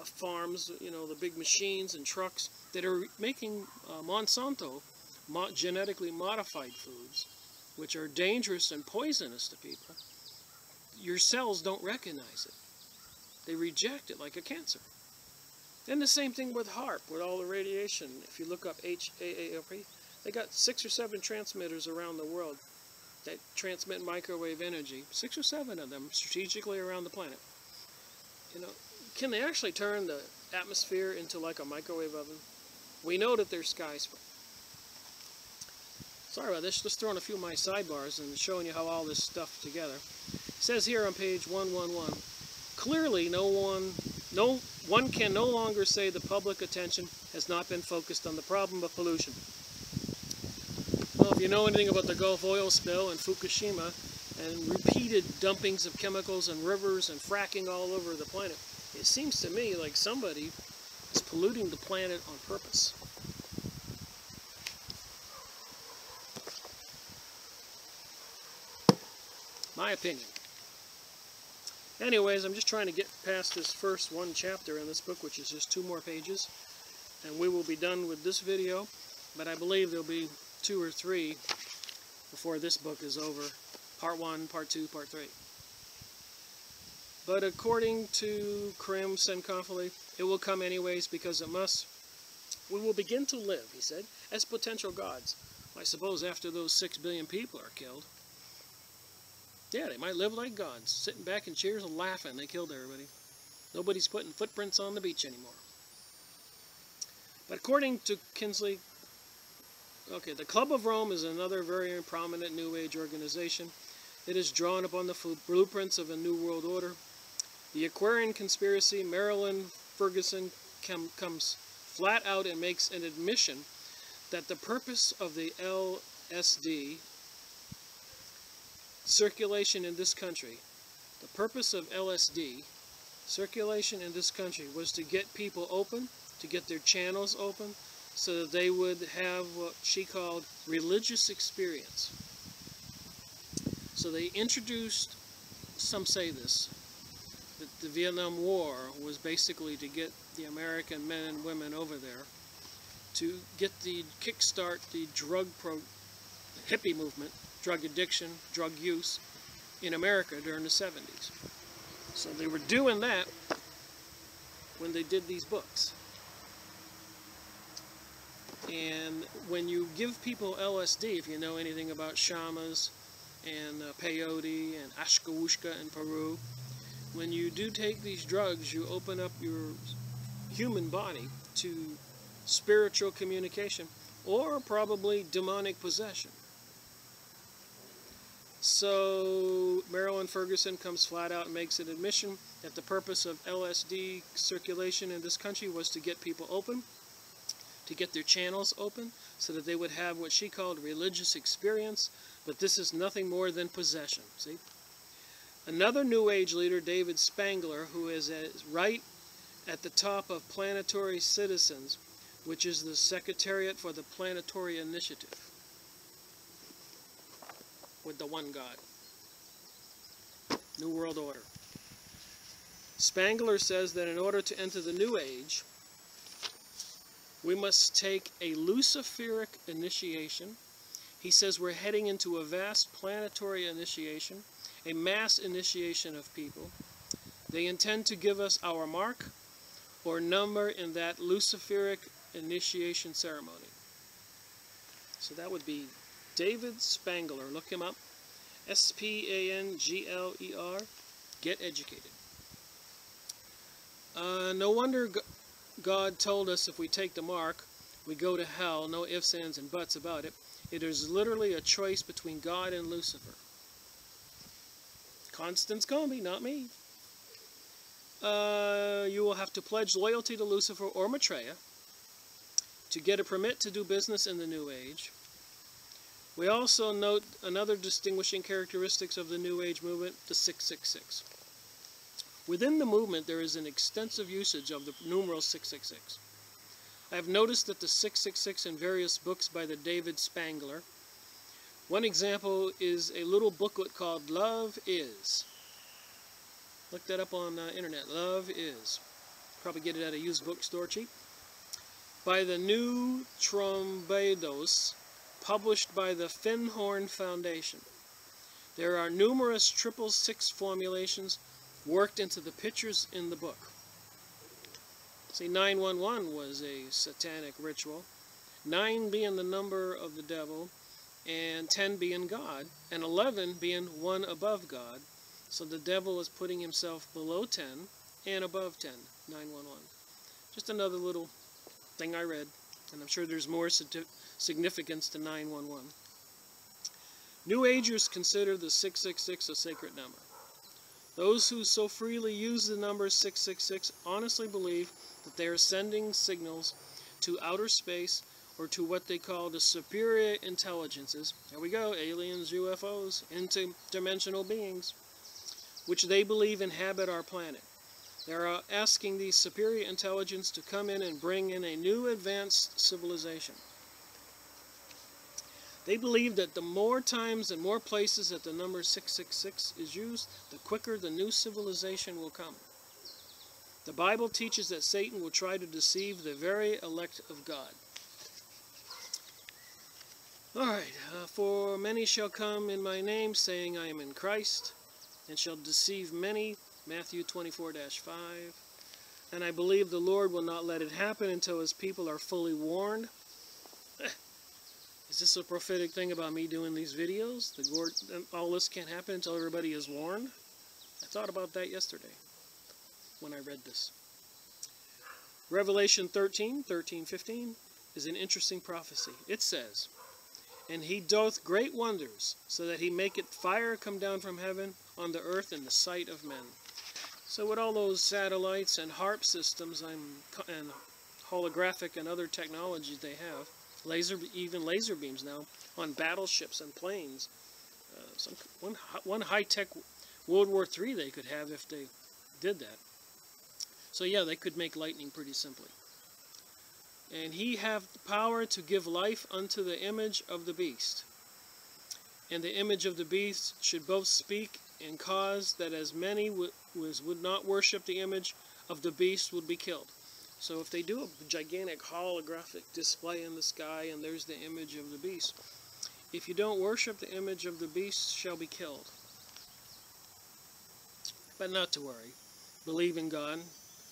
farms, you know, the big machines and trucks that are making Monsanto genetically modified foods, which are dangerous and poisonous to people? Your cells don't recognize it. They reject it like a cancer. And the same thing with HAARP, with all the radiation. If you look up HAARP, they got 6 or 7 transmitters around the world that transmit microwave energy. 6 or 7 of them strategically around the planet. You know, can they actually turn the atmosphere into like a microwave oven? We know that there's skies. Sorry about this, just throwing a few of my sidebars and showing you how all this stuff together. It says here on page 111, clearly no one can no longer say the public attention has not been focused on the problem of pollution. Well, if you know anything about the Gulf oil spill and Fukushima and repeated dumpings of chemicals in rivers and fracking all over the planet, it seems to me like somebody is polluting the planet on purpose. My opinion. Anyways, I'm just trying to get past this first one chapter in this book, which is just 2 more pages, and we will be done with this video, but I believe there'll be 2 or 3 before this book is over. Part 1, Part 2, Part 3. But according to Constance Cumbey, it will come anyways because it must. We will begin to live, he said, as potential gods. I suppose after those 6 billion people are killed. Yeah, they might live like gods, sitting back in chairs and laughing they killed everybody. Nobody's putting footprints on the beach anymore. But according to Kinsley, okay, the Club of Rome is another very prominent New Age organization. It is drawn upon the blueprints of a New World Order. The Aquarian conspiracy, Marilyn Ferguson comes flat out and makes an admission that the purpose of the LSD circulation in this country, the purpose of LSD circulation in this country was to get people open, to get their channels open, so that they would have what she called religious experience. So they introduced, some say this, that the Vietnam War was basically to get the American men and women over there to get the kickstart the hippie movement, drug addiction, drug use in America during the 70s. So they were doing that when they did these books. And when you give people LSD, if you know anything about shamas and peyote and ashkawushka in Peru, when you do take these drugs, you open up your human body to spiritual communication or probably demonic possession. So Marilyn Ferguson comes flat out and makes an admission that the purpose of LSD circulation in this country was to get people open, to get their channels open, so that they would have what she called religious experience, but this is nothing more than possession, see? Another New Age leader, David Spangler, who is right at the top of Planetary Citizens, which is the Secretariat for the Planetary Initiative, with the one God. New World Order. Spangler says that in order to enter the New Age, we must take a Luciferic initiation. He says we're heading into a vast planetary initiation, a mass initiation of people. They intend to give us our mark or number in that Luciferic initiation ceremony. So that would be David Spangler. Look him up. S-P-A-N-G-L-E-R. Get educated. No wonder God told us if we take the mark, we go to hell. No ifs, ands, and buts about it. It is literally a choice between God and Lucifer. Constance Cumbey, not me. You will have to pledge loyalty to Lucifer or Maitreya, to get a permit to do business in the New Age. We also note another distinguishing characteristics of the New Age movement, the 666. Within the movement, there is an extensive usage of the numeral 666. I have noticed that the 666 in various books by the David Spangler. One example is a little booklet called Love Is. Look that up on the internet. Love Is. Probably get it at a used bookstore cheap. By the New Trombados, published by the Fenhorn Foundation. There are numerous 666 formulations worked into the pictures in the book. See, 911 was a satanic ritual, 9 being the number of the devil, and 10 being God, and 11 being 1 above God. So the devil is putting himself below 10 and above 10, 911. Just another little thing I read, and I'm sure there's more significance to 911. New Agers consider the 666 a sacred number. Those who so freely use the number 666 honestly believe that they are sending signals to outer space or to what they call the superior intelligences. There we go, aliens, UFOs, interdimensional beings, which they believe inhabit our planet. They are asking the superior intelligence to come in and bring in a new advanced civilization. They believe that the more times and more places that the number 666 is used, the quicker the new civilization will come. The Bible teaches that Satan will try to deceive the very elect of God. Alright, for many shall come in my name, saying, I am in Christ, and shall deceive many, Matthew 24-5. And I believe the Lord will not let it happen until his people are fully warned. Is this a prophetic thing about me doing these videos? All this can't happen until everybody is warned? I thought about that yesterday when I read this. Revelation 13:15 is an interesting prophecy. It says, And he doth great wonders, so that he maketh fire come down from heaven on the earth in the sight of men. So with all those satellites and HARP systems and holographic and other technologies they have, even laser beams now on battleships and planes. One high-tech World War III they could have if they did that. So yeah, they could make lightning pretty simply. And he hath the power to give life unto the image of the beast. And the image of the beast should both speak and cause that as many would not worship the image of the beast would be killed. So if they do a gigantic holographic display in the sky and there's the image of the beast, if you don't worship the image of the beast, shall be killed. But not to worry. Believe in God.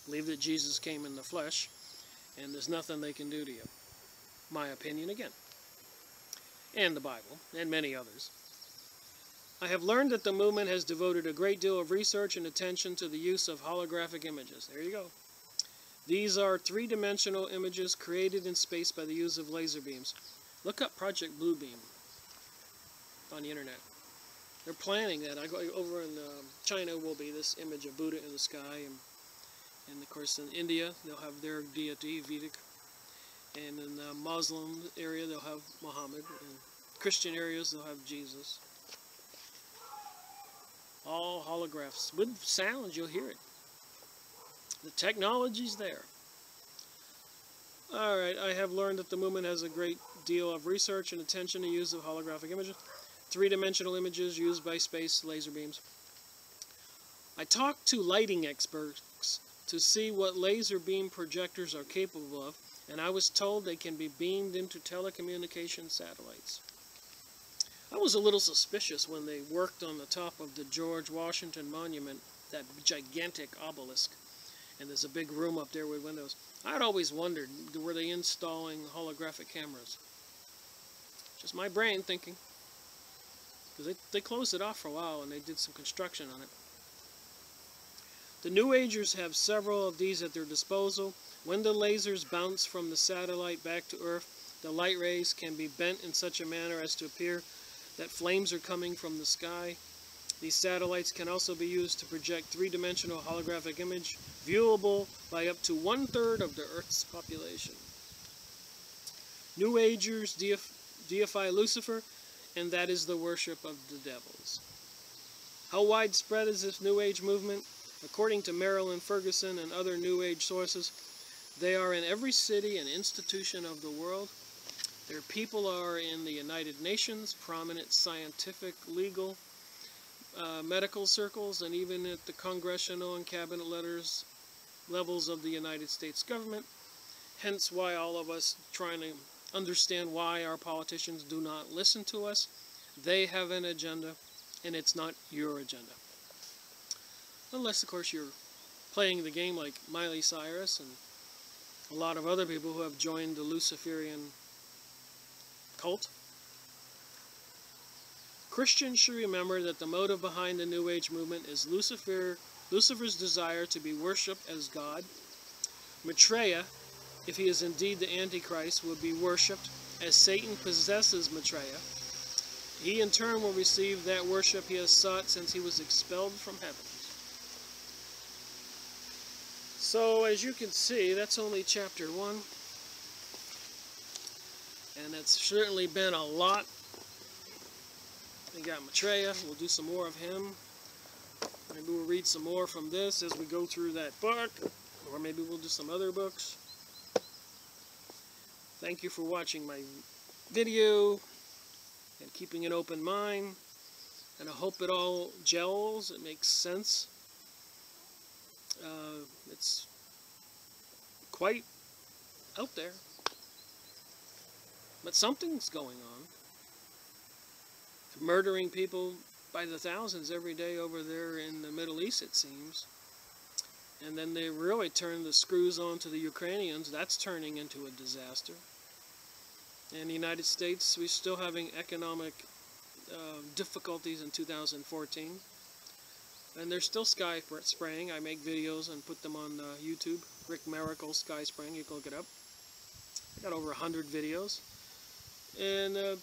Believe that Jesus came in the flesh. And there's nothing they can do to you. My opinion again. And the Bible. And many others. I have learned that the movement has devoted a great deal of research and attention to the use of holographic images. There you go. These are three-dimensional images created in space by the use of laser beams. Look up Project Bluebeam on the internet. They're planning that. I go over in China will be this image of Buddha in the sky, and of course in India they'll have their deity Vedic, and in the Muslim area they'll have Muhammad, and Christian areas they'll have Jesus. All holographs with sound, you'll hear it. The technology's there. Alright, I have learned that the movement has a great deal of research and attention to use of holographic images, three-dimensional images used by space laser beams. I talked to lighting experts to see what laser beam projectors are capable of, and I was told they can be beamed into telecommunication satellites. I was a little suspicious when they worked on the top of the George Washington Monument, that gigantic obelisk. And there's a big room up there with windows. I'd always wondered, were they installing holographic cameras? Just my brain thinking. Because they closed it off for a while and they did some construction on it. The New Agers have several of these at their disposal. When the lasers bounce from the satellite back to Earth, the light rays can be bent in such a manner as to appear that flames are coming from the sky. These satellites can also be used to project three-dimensional holographic image, viewable by up to 1/3 of the Earth's population. New Agers deify Lucifer, and that is the worship of the devils. How widespread is this New Age movement? According to Marilyn Ferguson and other New Age sources, they are in every city and institution of the world. Their people are in the United Nations, prominent scientific, legal, medical circles, and even at the congressional and cabinet levels of the United States government. Hence why all of us trying to understand why our politicians do not listen to us. They have an agenda, and it's not your agenda. Unless, of course, you're playing the game like Miley Cyrus and a lot of other people who have joined the Luciferian cult. Christians should remember that the motive behind the New Age movement is Lucifer's desire to be worshipped as God. Maitreya, if he is indeed the Antichrist, will be worshipped as Satan possesses Maitreya. He in turn will receive that worship he has sought since he was expelled from heaven. So, as you can see, that's only chapter 1. And it's certainly been a lot. We got Maitreya. We'll do some more of him. Maybe we'll read some more from this as we go through that book. Or maybe we'll do some other books. Thank you for watching my video and keeping an open mind. And I hope it all gels. It makes sense. It's quite out there. But something's going on. Murdering people by the thousands every day over there in the Middle East, it seems. And then they really turn the screws on to the Ukrainians. That's turning into a disaster. In the United States, we're still having economic difficulties in 2014. And there's still sky spraying. I make videos and put them on YouTube. Rick Miracle Sky Spraying. You can look it up. I got over 100 videos. And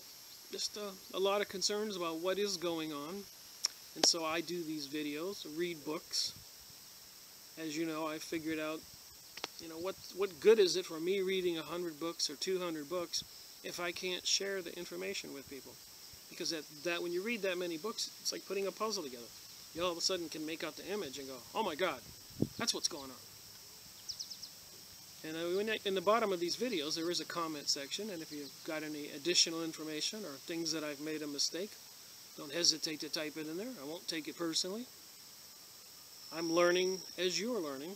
just a lot of concerns about what is going on. And so I do these videos, read books. As you know, I figured out, what good is it for me reading 100 books or 200 books if I can't share the information with people? Because that when you read that many books, it's like putting a puzzle together. You all of a sudden can make out the image and go, oh my God, that's what's going on. And in the bottom of these videos, there is a comment section, and if you've got any additional information or things that I've made a mistake, don't hesitate to type it in there. I won't take it personally. I'm learning as you're learning.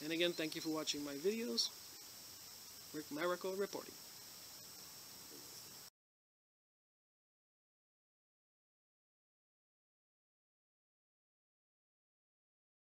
And again, thank you for watching my videos. Rick Miracle reporting.